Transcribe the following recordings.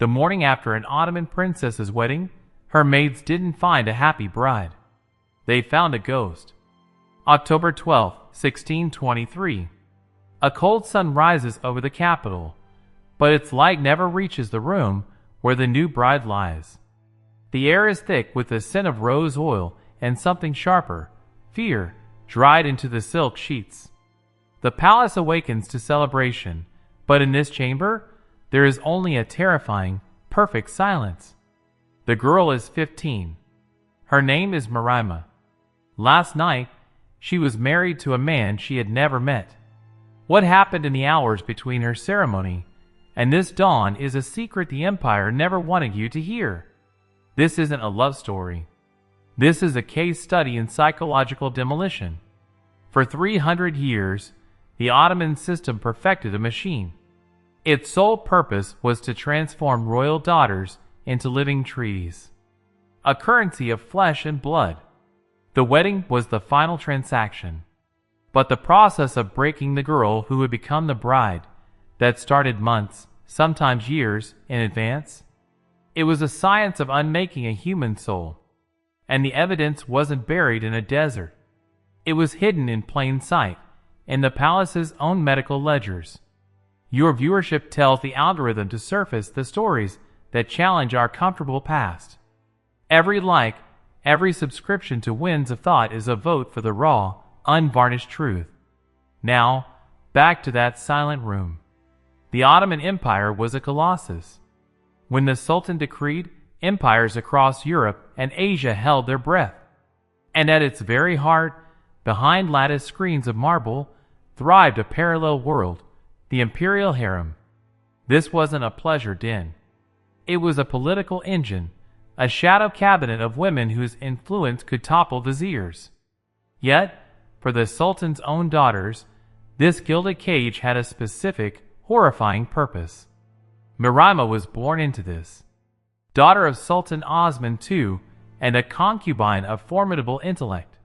The morning after an Ottoman princess's wedding, her maids didn't find a happy bride. They found a ghost. October 12, 1623. A cold sun rises over the capital, but its light never reaches the room where the new bride lies. The air is thick with the scent of rose oil and something sharper, fear, dried into the silk sheets. The palace awakens to celebration, but in this chamber, there is only a terrifying, perfect silence. The girl is 15. Her name is Marima. Last night, she was married to a man she had never met. What happened in the hours between her ceremony and this dawn is a secret the Empire never wanted you to hear. This isn't a love story. This is a case study in psychological demolition. For 300 years, the Ottoman system perfected a machine. Its sole purpose was to transform royal daughters into living treaties, a currency of flesh and blood. The wedding was the final transaction, but the process of breaking the girl who would become the bride, that started months, sometimes years, in advance. It was a science of unmaking a human soul, and the evidence wasn't buried in a desert. It was hidden in plain sight, in the palace's own medical ledgers. Your viewership tells the algorithm to surface the stories that challenge our comfortable past. Every like, every subscription to Winds of Thought is a vote for the raw, unvarnished truth. Now, back to that silent room. The Ottoman Empire was a colossus. When the Sultan decreed, empires across Europe and Asia held their breath. And at its very heart, behind latticed screens of marble, thrived a parallel world, the imperial harem. This wasn't a pleasure den. It was a political engine, a shadow cabinet of women whose influence could topple viziers. Yet, for the Sultan's own daughters, this gilded cage had a specific, horrifying purpose. Marima was born into this. Daughter of Sultan Osman II and a concubine of formidable intellect.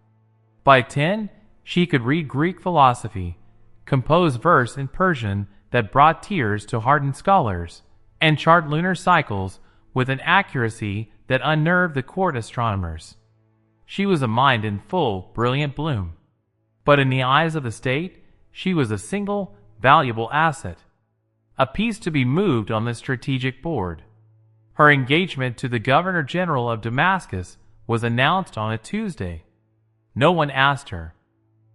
By 10, she could read Greek philosophy, compose verse in Persian that brought tears to hardened scholars, and chart lunar cycles with an accuracy that unnerved the court astronomers. She was a mind in full, brilliant bloom. But in the eyes of the state, she was a single, valuable asset, a piece to be moved on the strategic board. Her engagement to the Governor-General of Damascus was announced on a Tuesday. No one asked her.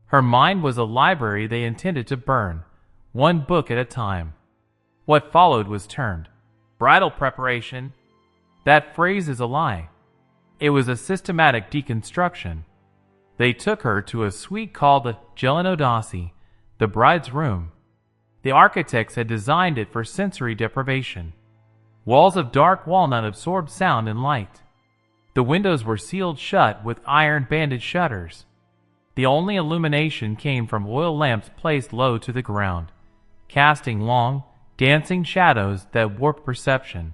Her mind was a library they intended to burn, one book at a time. What followed was termed bridal preparation. That phrase is a lie. It was a systematic deconstruction. They took her to a suite called the Gelinodasi, the bride's room. The architects had designed it for sensory deprivation. Walls of dark walnut absorbed sound and light. The windows were sealed shut with iron-banded shutters. The only illumination came from oil lamps placed low to the ground, casting long, dancing shadows that warped perception.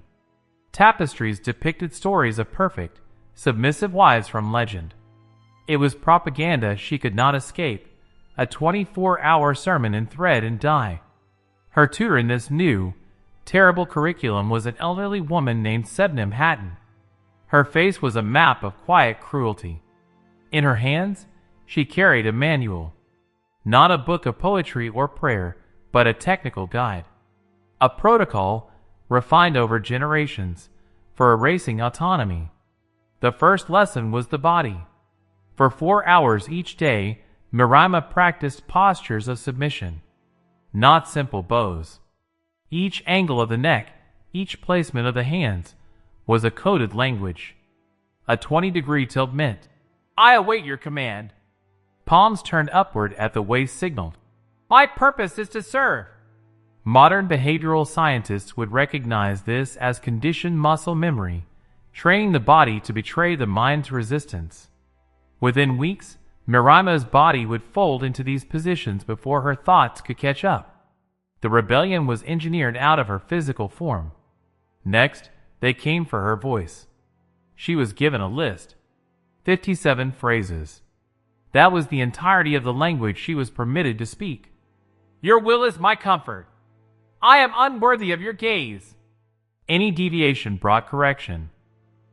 Tapestries depicted stories of perfect, submissive wives from legend. It was propaganda she could not escape, a 24-hour sermon in thread and dye. Her tutor in this new, terrible curriculum was an elderly woman named Sebnem Hatton. Her face was a map of quiet cruelty. In her hands, she carried a manual. Not a book of poetry or prayer, but a technical guide. A protocol, refined over generations, for erasing autonomy. The first lesson was the body. For 4 hours each day, Marima practiced postures of submission. Not simple bows. Each angle of the neck, each placement of the hands, was a coded language. A 20-degree tilt meant, "I await your command." Palms turned upward at the waist signaled, "My purpose is to serve." Modern behavioral scientists would recognize this as conditioned muscle memory, training the body to betray the mind's resistance. Within weeks, Marima's body would fold into these positions before her thoughts could catch up. The rebellion was engineered out of her physical form. Next, they came for her voice. She was given a list. 57 phrases. That was the entirety of the language she was permitted to speak. "Your will is my comfort. I am unworthy of your gaze." Any deviation brought correction.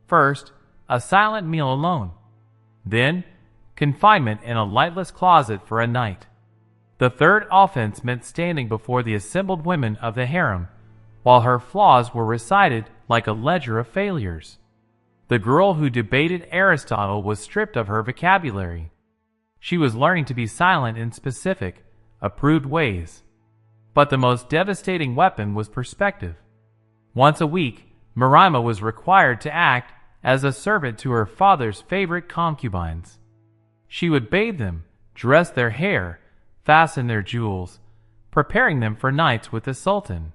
First, a silent meal alone. Then, confinement in a lightless closet for a night. The third offense meant standing before the assembled women of the harem, while her flaws were recited like a ledger of failures. The girl who debated Aristotle was stripped of her vocabulary. She was learning to be silent in specific, approved ways. But the most devastating weapon was perspective. Once a week, Marima was required to act as a servant to her father's favorite concubines. She would bathe them, dress their hair, fasten their jewels, preparing them for nights with the Sultan.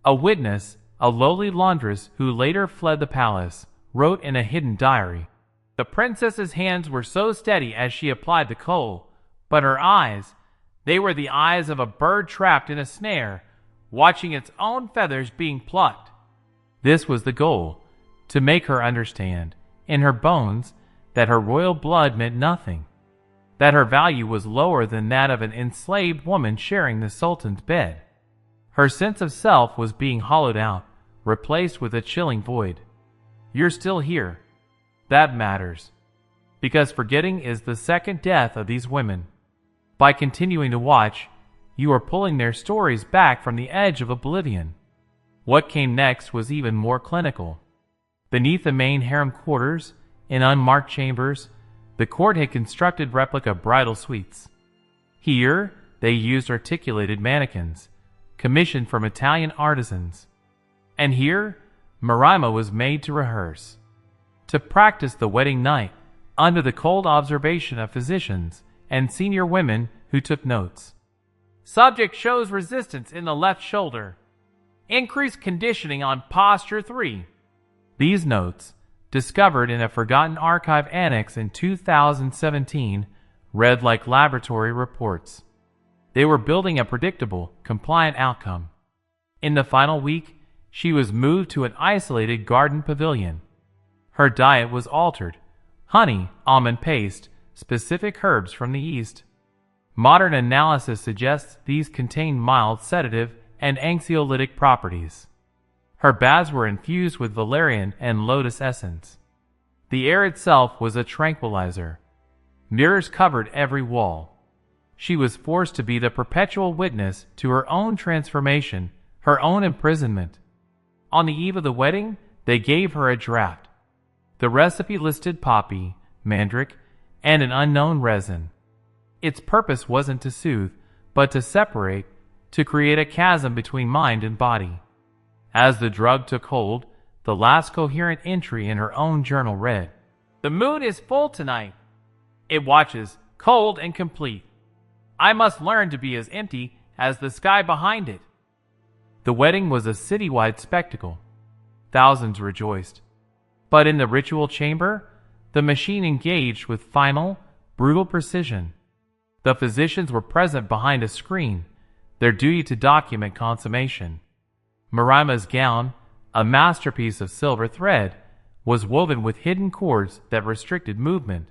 A witness, a lowly laundress who later fled the palace, wrote in a hidden diary, "The princess's hands were so steady as she applied the coal, but her eyes, they were the eyes of a bird trapped in a snare, watching its own feathers being plucked." This was the goal, to make her understand, in her bones, that her royal blood meant nothing, that her value was lower than that of an enslaved woman sharing the Sultan's bed. Her sense of self was being hollowed out, replaced with a chilling void. You're still here. That matters. Because forgetting is the second death of these women. By continuing to watch, you are pulling their stories back from the edge of oblivion. What came next was even more clinical. Beneath the main harem quarters, in unmarked chambers, the court had constructed replica bridal suites. Here, they used articulated mannequins, commissioned from Italian artisans. And here, Marima was made to rehearse, to practice the wedding night, under the cold observation of physicians and senior women who took notes. Subject shows resistance in the left shoulder. Increased conditioning on posture 3. These notes, discovered in a forgotten archive annex in 2017, read like laboratory reports. They were building a predictable, compliant outcome. In the final week, she was moved to an isolated garden pavilion. Her diet was altered: honey, almond paste, specific herbs from the East. Modern analysis suggests these contain mild sedative and anxiolytic properties. Her baths were infused with valerian and lotus essence. The air itself was a tranquilizer. Mirrors covered every wall. She was forced to be the perpetual witness to her own transformation, her own imprisonment. On the eve of the wedding, they gave her a draft. The recipe listed poppy, mandrake, and an unknown resin. Its purpose wasn't to soothe, but to separate, to create a chasm between mind and body. As the drug took hold, the last coherent entry in her own journal read, "The moon is full tonight. It watches, cold and complete. I must learn to be as empty as the sky behind it." The wedding was a citywide spectacle. Thousands rejoiced. But in the ritual chamber, the machine engaged with final, brutal precision. The physicians were present behind a screen, their duty to document consummation. Marima's gown, a masterpiece of silver thread, was woven with hidden cords that restricted movement.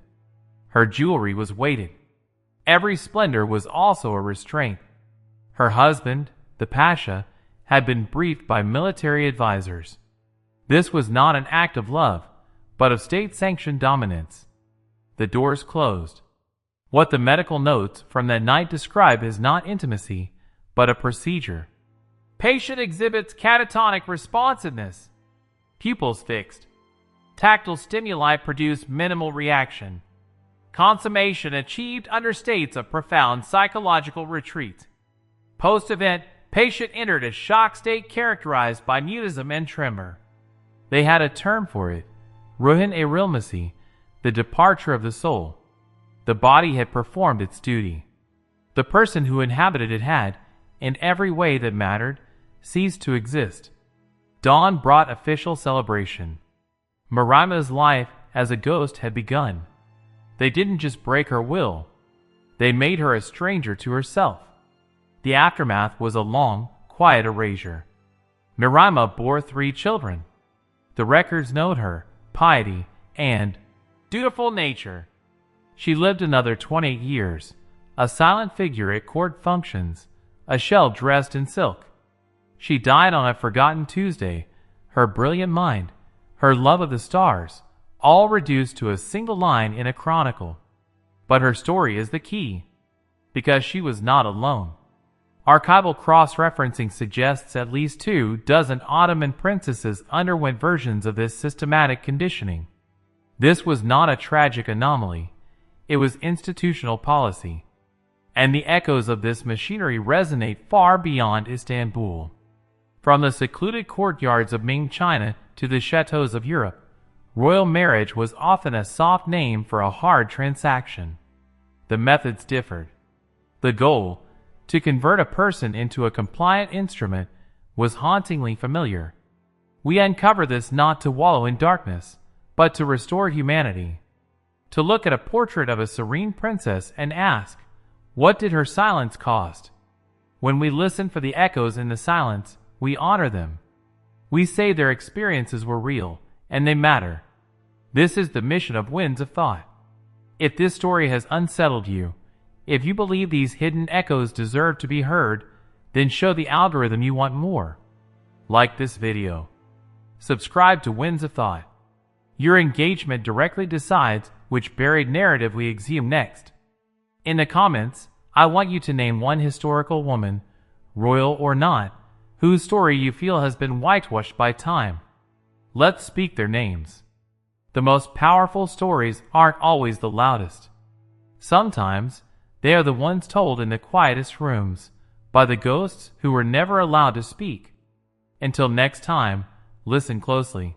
Her jewelry was weighted. Every splendor was also a restraint. Her husband, the Pasha, had been briefed by military advisors. This was not an act of love, but of state-sanctioned dominance. The doors closed. What the medical notes from that night describe is not intimacy, but a procedure. Patient exhibits catatonic responsiveness. Pupils fixed. Tactile stimuli produce minimal reaction. Consummation achieved under states of profound psychological retreat. Post-event, patient entered a shock state characterized by mutism and tremor. They had a term for it, ruhin erilmasi, the departure of the soul. The body had performed its duty. The person who inhabited it had, in every way that mattered, ceased to exist. Dawn brought official celebration. Marima's life as a ghost had begun. They didn't just break her will. They made her a stranger to herself. The aftermath was a long, quiet erasure. Marima bore 3 children. The records note her piety and dutiful nature. She lived another 28 years, a silent figure at court functions, a shell dressed in silk. She died on a forgotten Tuesday, her brilliant mind, her love of the stars, all reduced to a single line in a chronicle. But her story is the key, because she was not alone. Archival cross-referencing suggests at least 24 Ottoman princesses underwent versions of this systematic conditioning. This was not a tragic anomaly, it was institutional policy. And the echoes of this machinery resonate far beyond Istanbul. From the secluded courtyards of Ming China to the chateaux of Europe, royal marriage was often a soft name for a hard transaction. The methods differed. The goal, to convert a person into a compliant instrument, was hauntingly familiar. We uncover this not to wallow in darkness, but to restore humanity. To look at a portrait of a serene princess and ask, what did her silence cost? When we listen for the echoes in the silence, we honor them. We say their experiences were real, and they matter. This is the mission of Winds of Thought. If this story has unsettled you, if you believe these hidden echoes deserve to be heard, then show the algorithm you want more. Like this video. Subscribe to Winds of Thought. Your engagement directly decides which buried narrative we exhume next. In the comments, I want you to name one historical woman, royal or not, whose story you feel has been whitewashed by time. Let's speak their names. The most powerful stories aren't always the loudest. Sometimes, they are the ones told in the quietest rooms, by the ghosts who were never allowed to speak. Until next time, listen closely.